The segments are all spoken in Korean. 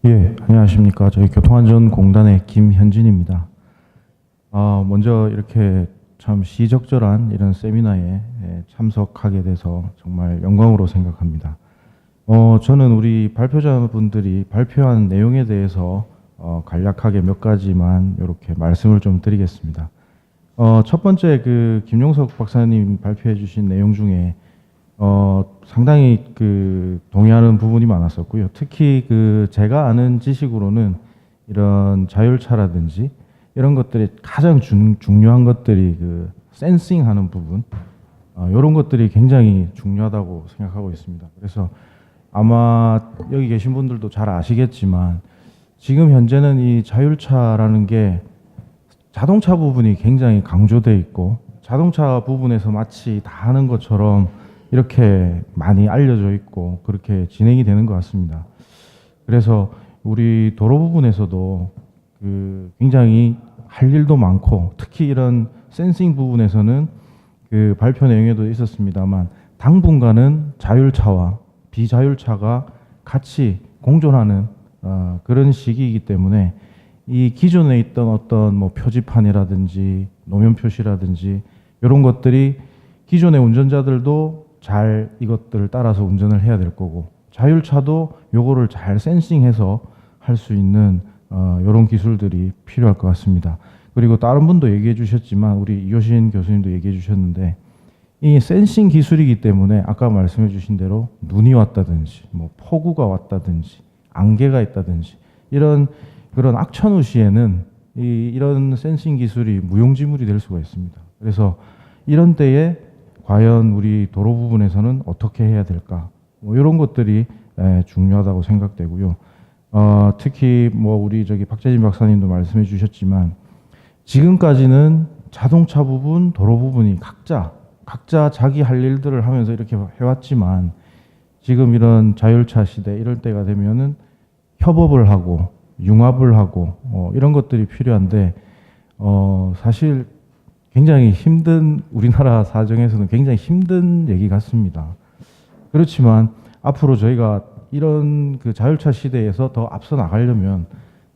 예, 안녕하십니까. 저희 교통안전공단의 김현진입니다. 먼저 이렇게 참 시적절한 이런 세미나에 참석하게 돼서 정말 영광으로 생각합니다. 저는 우리 발표자분들이 발표한 내용에 대해서 간략하게 몇 가지만 이렇게 말씀을 좀 드리겠습니다. 첫 번째 그 김용석 박사님 발표해 주신 내용 중에 상당히 그 동의하는 부분이 많았었고요. 특히 그 제가 아는 지식으로는 이런 자율차라든지 이런 것들이 가장 중요한 것들이 그 센싱하는 부분, 이런 것들이 굉장히 중요하다고 생각하고 있습니다. 그래서 아마 여기 계신 분들도 잘 아시겠지만 지금 현재는 이 자율차라는 게 자동차 부분이 굉장히 강조돼 있고 자동차 부분에서 마치 다 하는 것처럼 이렇게 많이 알려져 있고 그렇게 진행이 되는 것 같습니다. 그래서 우리 도로 부분에서도 그 굉장히 할 일도 많고 특히 이런 센싱 부분에서는 그 발표 내용에도 있었습니다만 당분간은 자율차와 비자율차가 같이 공존하는 그런 시기이기 때문에 이 기존에 있던 어떤 뭐 표지판이라든지 노면 표시라든지 이런 것들이 기존의 운전자들도 잘 이것들을 따라서 운전을 해야 될 거고 자율차도 요거를 잘 센싱해서 할 수 있는 이런 기술들이 필요할 것 같습니다. 그리고 다른 분도 얘기해 주셨지만 우리 이효신 교수님도 얘기해 주셨는데 이 센싱 기술이기 때문에 아까 말씀해 주신 대로 눈이 왔다든지 뭐 폭우가 왔다든지 안개가 있다든지 이런 그런 악천후 시에는 이런 센싱 기술이 무용지물이 될 수가 있습니다. 그래서 이런 때에 과연 우리 도로 부분에서는 어떻게 해야 될까? 뭐 이런 것들이 중요하다고 생각되고요. 특히 뭐 우리 저기 박재진 박사님도 말씀해 주셨지만 지금까지는 자동차 부분, 도로 부분이 각자 자기 할 일들을 하면서 이렇게 해왔지만 지금 이런 자율차 시대 이럴 때가 되면은 협업을 하고 융합을 하고 이런 것들이 필요한데 사실 굉장히 힘든 우리나라 사정에서는 굉장히 힘든 얘기 같습니다. 그렇지만 앞으로 저희가 이런 그 자율차 시대에서 더 앞서 나가려면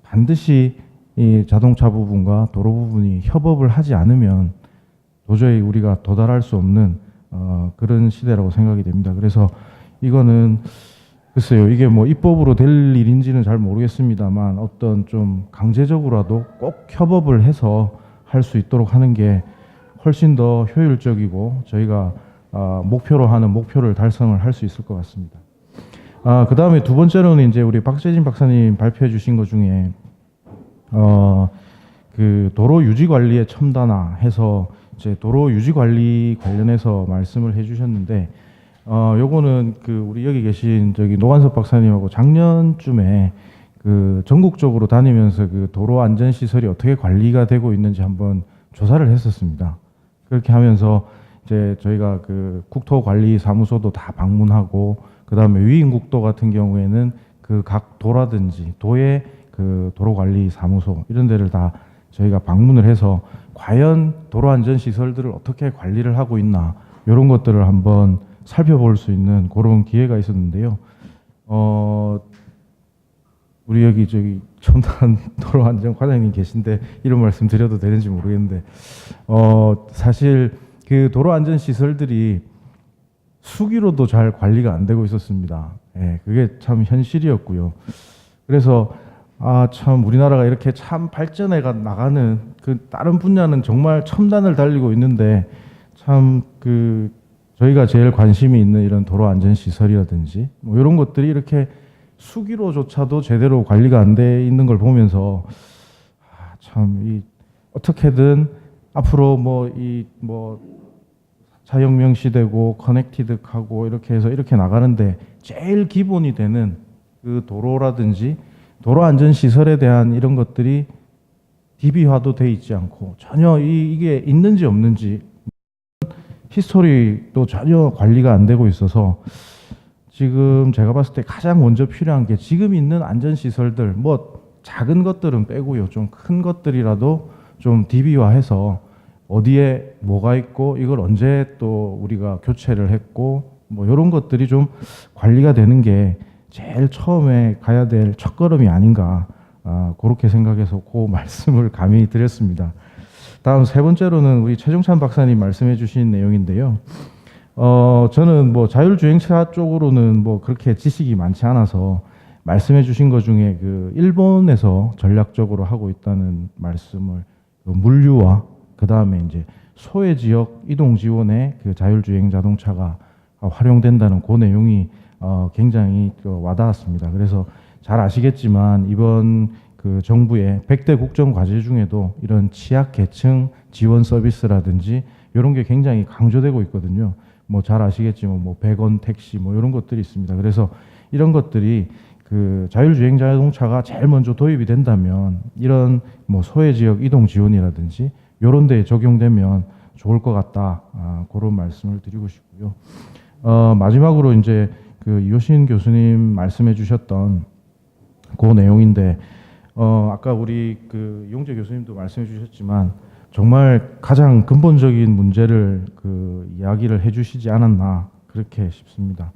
반드시 이 자동차 부분과 도로 부분이 협업을 하지 않으면 도저히 우리가 도달할 수 없는 그런 시대라고 생각이 됩니다. 그래서 이거는 글쎄요, 이게 뭐 입법으로 될 일인지는 잘 모르겠습니다만 어떤 좀 강제적으로라도 꼭 협업을 해서 할 수 있도록 하는 게 훨씬 더 효율적이고 저희가 목표로 하는 목표를 달성을 할 수 있을 것 같습니다. 그 다음에 두 번째로는 이제 우리 박재진 박사님 발표해 주신 것 중에 그 도로 유지 관리의 첨단화 해서 이제 도로 유지 관리 관련해서 말씀을 해주셨는데 요거는 그 우리 여기 계신 저기 노관섭 박사님하고 작년쯤에 그 전국적으로 다니면서 그 도로 안전 시설이 어떻게 관리가 되고 있는지 한번 조사를 했었습니다. 그렇게 하면서 이제 저희가 그 국토관리사무소도 다 방문하고 그 다음에 위인국도 같은 경우에는 그 각 도라든지 도의 그 도로관리사무소 이런 데를 다 저희가 방문을 해서 과연 도로안전 시설들을 어떻게 관리를 하고 있나 이런 것들을 한번 살펴볼 수 있는 그런 기회가 있었는데요. 우리 여기 저기 첨단 도로안전 과장님 계신데 이런 말씀 드려도 되는지 모르겠는데 사실 그 도로안전 시설들이 수기로도 잘 관리가 안 되고 있었습니다. 예, 그게 참 현실이었고요. 그래서 참 우리나라가 이렇게 참 발전해 나가는 그 다른 분야는 정말 첨단을 달리고 있는데 참 그 저희가 제일 관심이 있는 이런 도로 안전 시설이라든지 뭐 이런 것들이 이렇게 수기로조차도 제대로 관리가 안 돼 있는 걸 보면서 참 이 어떻게든 앞으로 뭐 자연명 시대고 커넥티드하고 이렇게 해서 이렇게 나가는데 제일 기본이 되는 그 도로라든지 도로 안전 시설에 대한 이런 것들이 DB화도 돼 있지 않고 전혀 이게 있는지 없는지 히스토리도 전혀 관리가 안 되고 있어서 지금 제가 봤을 때 가장 먼저 필요한 게 지금 있는 안전 시설들 뭐 작은 것들은 빼고요. 좀 큰 것들이라도 좀 DB화해서 어디에 뭐가 있고 이걸 언제 또 우리가 교체를 했고 뭐 이런 것들이 좀 관리가 되는 게 제일 처음에 가야 될 첫걸음이 아닌가 그렇게 생각해서 그 말씀을 감히 드렸습니다. 다음 세 번째로는 우리 최종찬 박사님 말씀해 주신 내용인데요. 저는 뭐 자율주행차 쪽으로는 뭐 그렇게 지식이 많지 않아서 말씀해 주신 것 중에 그 일본에서 전략적으로 하고 있다는 말씀을 그 물류와 그 다음에 이제 소외 지역 이동 지원에 그 자율주행 자동차가 활용된다는 그 내용이 굉장히 와닿았습니다. 그래서 잘 아시겠지만 이번 그 정부의 100대 국정 과제 중에도 이런 취약 계층 지원 서비스라든지 이런 게 굉장히 강조되고 있거든요. 뭐 잘 아시겠지만 뭐 100원 택시 뭐 이런 것들이 있습니다. 그래서 이런 것들이 그 자율주행 자동차가 제일 먼저 도입이 된다면 이런 뭐 소외 지역 이동 지원이라든지 이런 데에 적용되면 좋을 것 같다. 그런 말씀을 드리고 싶고요. 마지막으로 이제 그 이호신 교수님 말씀해 주셨던 그 내용인데 아까 우리 그 이용재 교수님도 말씀해 주셨지만 정말 가장 근본적인 문제를 그 이야기를 해 주시지 않았나 그렇게 싶습니다.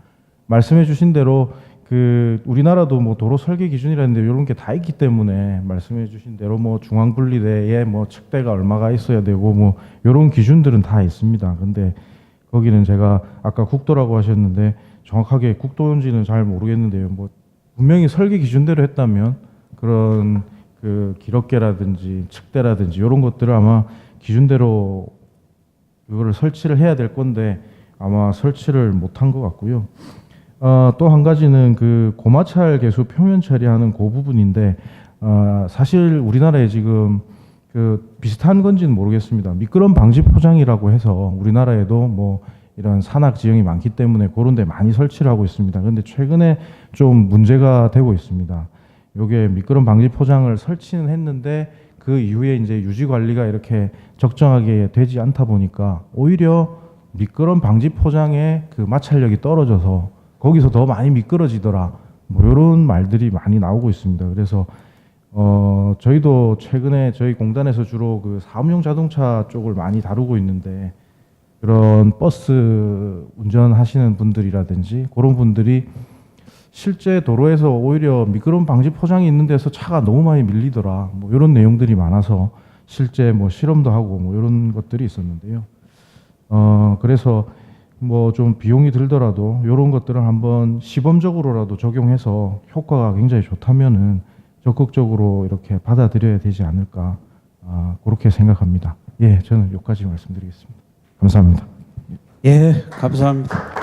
말씀해 주신 대로 그 우리나라도 뭐 도로 설계 기준이라는데 이런 게 다 있기 때문에 말씀해 주신 대로 뭐 중앙 분리대에 뭐 측대가 얼마가 있어야 되고 뭐 이런 기준들은 다 있습니다. 근데 거기는 제가 아까 국도라고 하셨는데 정확하게 국도인지는 잘 모르겠는데요. 뭐 분명히 설계 기준대로 했다면 그런 그 기록계라든지 측대라든지 이런 것들을 아마 기준대로 그거를 설치를 해야 될 건데 아마 설치를 못한 것 같고요. 또 한 가지는 그 고마찰 개수 표면 처리하는 그 부분인데 사실 우리나라에 지금 그 비슷한 건지는 모르겠습니다. 미끄럼 방지 포장이라고 해서 우리나라에도 뭐 이런 산악 지형이 많기 때문에 그런 데 많이 설치를 하고 있습니다. 그런데 최근에 좀 문제가 되고 있습니다. 요게 미끄럼 방지 포장을 설치는 했는데 그 이후에 이제 유지 관리가 이렇게 적정하게 되지 않다 보니까 오히려 미끄럼 방지 포장의 그 마찰력이 떨어져서 거기서 더 많이 미끄러지더라. 뭐 이런 말들이 많이 나오고 있습니다. 그래서 저희도 최근에 저희 공단에서 주로 그 사업용 자동차 쪽을 많이 다루고 있는데 그런 버스 운전하시는 분들이라든지 그런 분들이 실제 도로에서 오히려 미끄럼 방지 포장이 있는 데서 차가 너무 많이 밀리더라. 뭐 이런 내용들이 많아서 실제 뭐 실험도 하고 뭐 이런 것들이 있었는데요. 그래서 뭐 좀 비용이 들더라도 이런 것들을 한번 시범적으로라도 적용해서 효과가 굉장히 좋다면은 적극적으로 이렇게 받아들여야 되지 않을까 그렇게 생각합니다. 예, 저는 여기까지 말씀드리겠습니다. 감사합니다. 예, 감사합니다.